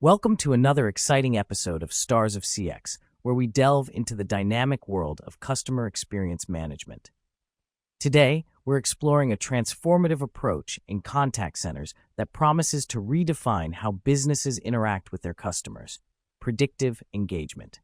Welcome to another exciting episode of Stars of CX, where we delve into the dynamic world of customer experience management. Today, we're exploring a transformative approach in contact centers that promises to redefine how businesses interact with their customers: predictive engagement.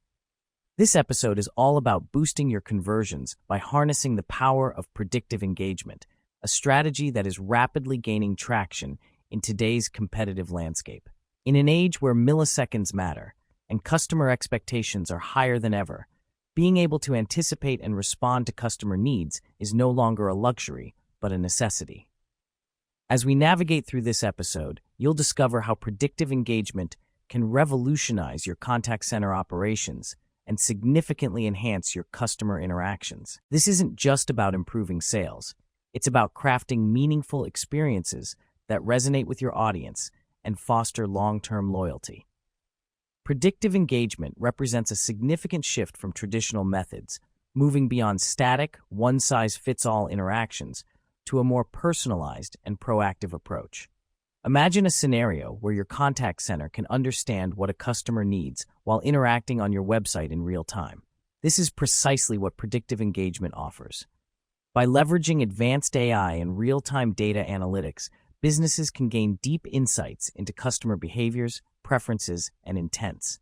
This episode is all about boosting your conversions by harnessing the power of predictive engagement, a strategy that is rapidly gaining traction in today's competitive landscape. In an age where milliseconds matter and customer expectations are higher than ever, being able to anticipate and respond to customer needs is no longer a luxury, but a necessity. As we navigate through this episode, you'll discover how predictive engagement can revolutionize your contact center operations and significantly enhance your customer interactions. This isn't just about improving sales. It's about crafting meaningful experiences that resonate with your audience and foster long-term loyalty. Predictive engagement represents a significant shift from traditional methods, moving beyond static, one-size-fits-all interactions to a more personalized and proactive approach. Imagine a scenario where your contact center can understand what a customer needs while interacting on your website in real time. This is precisely what predictive engagement offers. By leveraging advanced AI and real-time data analytics, businesses can gain deep insights into customer behaviors, preferences, and intents.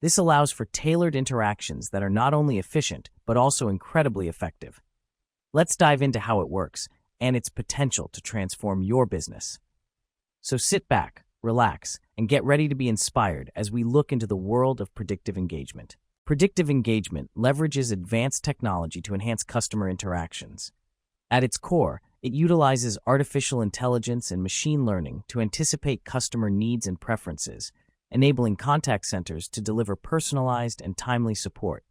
This allows for tailored interactions that are not only efficient, but also incredibly effective. Let's dive into how it works and its potential to transform your business. So sit back, relax, and get ready to be inspired as we look into the world of predictive engagement. Predictive engagement leverages advanced technology to enhance customer interactions. At its core, it utilizes artificial intelligence and machine learning to anticipate customer needs and preferences, enabling contact centers to deliver personalized and timely support.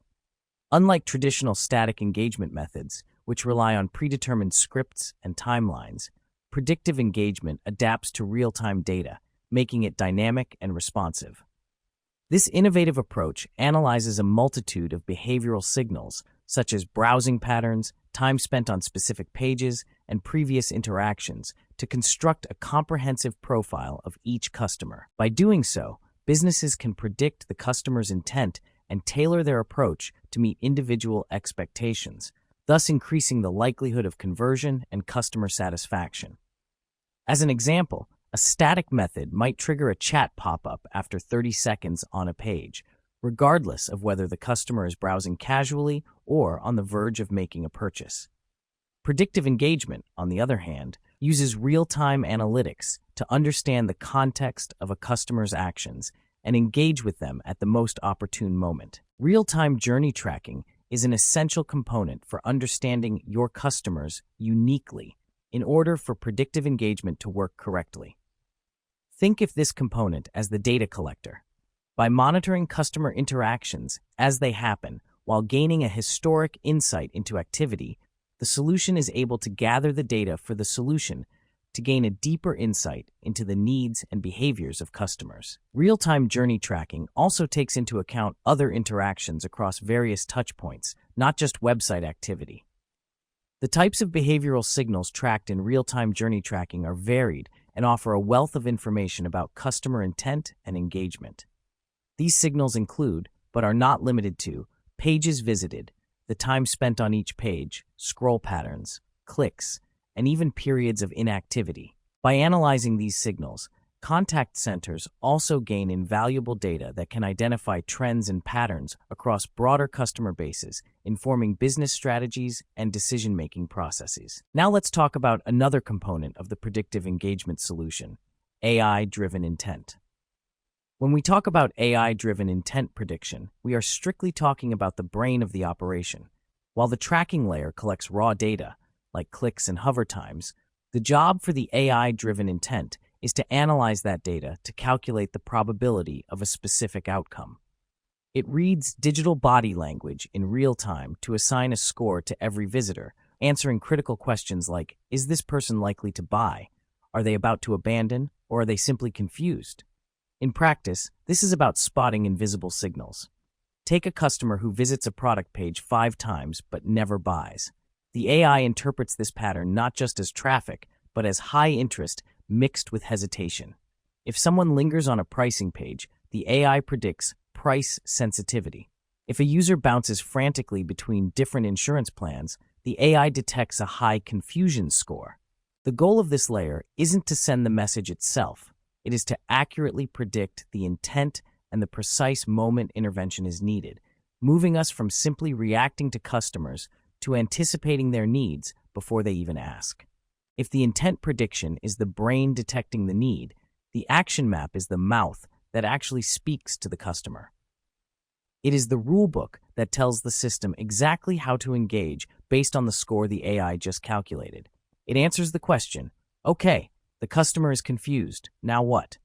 Unlike traditional static engagement methods, which rely on predetermined scripts and timelines, predictive engagement adapts to real-time data, making it dynamic and responsive. This innovative approach analyzes a multitude of behavioral signals, such as browsing patterns, time spent on specific pages, and previous interactions, to construct a comprehensive profile of each customer. By doing so, businesses can predict the customer's intent and tailor their approach to meet individual expectations, thus increasing the likelihood of conversion and customer satisfaction. As an example, a static method might trigger a chat pop-up after 30 seconds on a page, regardless of whether the customer is browsing casually or on the verge of making a purchase. Predictive engagement, on the other hand, uses real-time analytics to understand the context of a customer's actions and engage with them at the most opportune moment. Real-time journey tracking is an essential component for understanding your customers uniquely in order for predictive engagement to work correctly. Think of this component as the data collector. By monitoring customer interactions as they happen while gaining a historic insight into activity, the solution is able to gather the data for the solution to gain a deeper insight into the needs and behaviors of customers. Real-time journey tracking also takes into account other interactions across various touchpoints, not just website activity. The types of behavioral signals tracked in real-time journey tracking are varied and offer a wealth of information about customer intent and engagement. These signals include, but are not limited to, pages visited, the time spent on each page, scroll patterns, clicks, and even periods of inactivity. By analyzing these signals, contact centers also gain invaluable data that can identify trends and patterns across broader customer bases, informing business strategies and decision-making processes. Now let's talk about another component of the predictive engagement solution: AI-driven intent. When we talk about AI-driven intent prediction, we are strictly talking about the brain of the operation. While the tracking layer collects raw data, like clicks and hover times, the job for the AI-driven intent is to analyze that data to calculate the probability of a specific outcome. It reads digital body language in real time to assign a score to every visitor, answering critical questions like, is this person likely to buy? Are they about to abandon? Or are they simply confused? In practice, this is about spotting invisible signals. Take a customer who visits a product page 5 times but never buys. The AI interprets this pattern not just as traffic, but as high interest mixed with hesitation. If someone lingers on a pricing page, the AI predicts price sensitivity. If a user bounces frantically between different insurance plans, the AI detects a high confusion score. The goal of this layer isn't to send the message itself. It is to accurately predict the intent and the precise moment intervention is needed, moving us from simply reacting to customers to anticipating their needs before they even ask. If the intent prediction is the brain detecting the need, the action map is the mouth that actually speaks to the customer. It is the rulebook that tells the system exactly how to engage based on the score the AI just calculated. It answers the question, okay, the customer is confused, now what?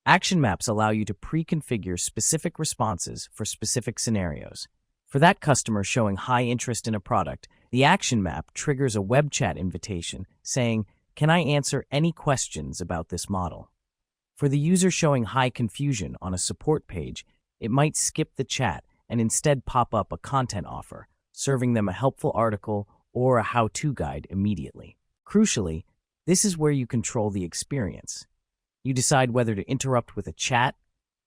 Action maps allow you to pre-configure specific responses for specific scenarios. For that customer showing high interest in a product, the action map triggers a web chat invitation saying, "Can I answer any questions about this model?" For the user showing high confusion on a support page, it might skip the chat and instead pop up a content offer, serving them a helpful article or a how-to guide immediately. Crucially, this is where you control the experience. You decide whether to interrupt with a chat,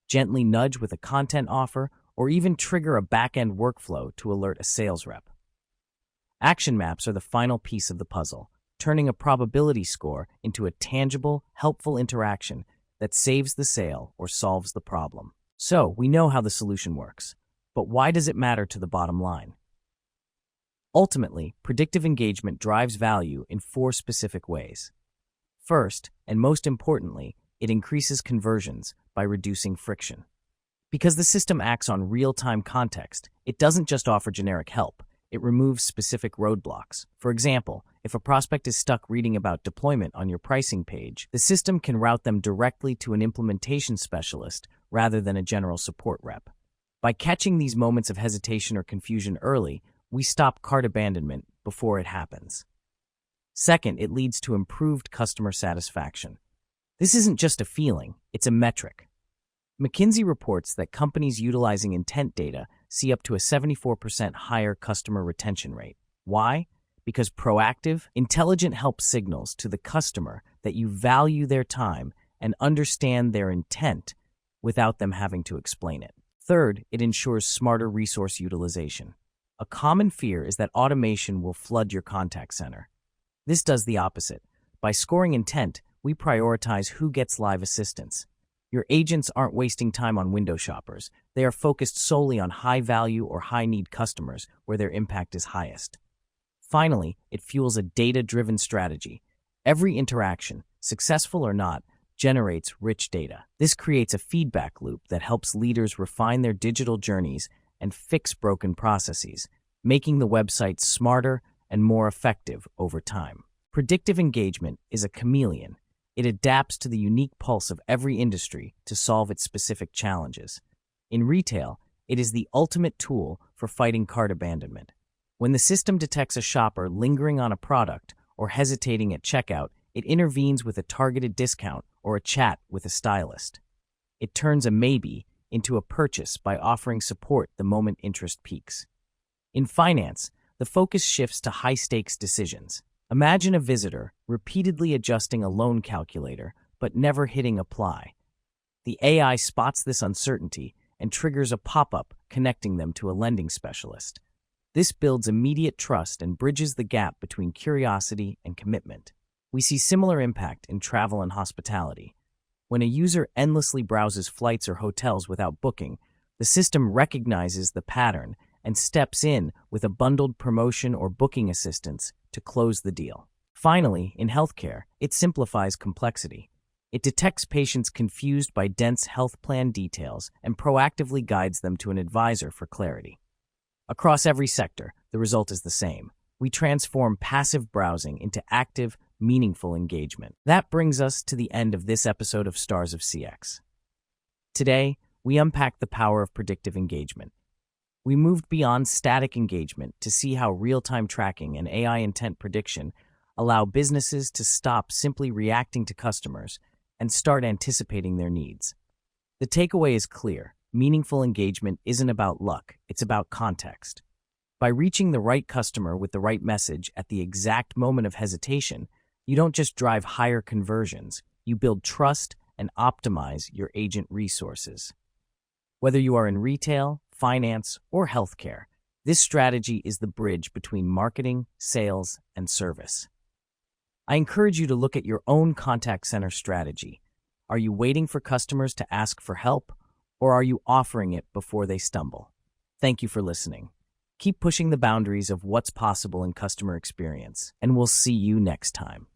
gently nudge with a content offer, or even trigger a back-end workflow to alert a sales rep. Action maps are the final piece of the puzzle, turning a probability score into a tangible, helpful interaction that saves the sale or solves the problem. So, we know how the solution works, but why does it matter to the bottom line? Ultimately, predictive engagement drives value in 4 specific ways. First, and most importantly, it increases conversions by reducing friction. Because the system acts on real-time context, it doesn't just offer generic help, it removes specific roadblocks. For example, if a prospect is stuck reading about deployment on your pricing page, the system can route them directly to an implementation specialist rather than a general support rep. By catching these moments of hesitation or confusion early, we stop cart abandonment before it happens. Second, it leads to improved customer satisfaction. This isn't just a feeling, it's a metric. McKinsey reports that companies utilizing intent data see up to a 74% higher customer retention rate. Why? Because proactive, intelligent help signals to the customer that you value their time and understand their intent without them having to explain it. Third, it ensures smarter resource utilization. A common fear is that automation will flood your contact center. This does the opposite. By scoring intent, we prioritize who gets live assistance. Your agents aren't wasting time on window shoppers. They are focused solely on high-value or high-need customers where their impact is highest. Finally, it fuels a data-driven strategy. Every interaction, successful or not, generates rich data. This creates a feedback loop that helps leaders refine their digital journeys and fix broken processes, making the website smarter and more effective over time. Predictive engagement is a chameleon. It adapts to the unique pulse of every industry to solve its specific challenges. In retail, it is the ultimate tool for fighting cart abandonment. When the system detects a shopper lingering on a product or hesitating at checkout, it intervenes with a targeted discount or a chat with a stylist. It turns a maybe into a purchase by offering support the moment interest peaks. In finance, the focus shifts to high-stakes decisions. Imagine a visitor repeatedly adjusting a loan calculator but never hitting apply. The AI spots this uncertainty and triggers a pop-up connecting them to a lending specialist. This builds immediate trust and bridges the gap between curiosity and commitment. We see similar impact in travel and hospitality. When a user endlessly browses flights or hotels without booking, the system recognizes the pattern and steps in with a bundled promotion or booking assistance to close the deal. Finally, in healthcare, it simplifies complexity. It detects patients confused by dense health plan details and proactively guides them to an advisor for clarity. Across every sector, the result is the same. We transform passive browsing into active, meaningful engagement. That brings us to the end of this episode of Stars of CX. Today, we unpacked the power of predictive engagement. We moved beyond static engagement to see how real-time tracking and AI intent prediction allow businesses to stop simply reacting to customers and start anticipating their needs. The takeaway is clear. Meaningful engagement isn't about luck, it's about context. By reaching the right customer with the right message at the exact moment of hesitation, you don't just drive higher conversions, you build trust and optimize your agent resources. Whether you are in retail, finance, or healthcare, this strategy is the bridge between marketing, sales, and service. I encourage you to look at your own contact center strategy. Are you waiting for customers to ask for help, or are you offering it before they stumble? Thank you for listening. Keep pushing the boundaries of what's possible in customer experience, and we'll see you next time.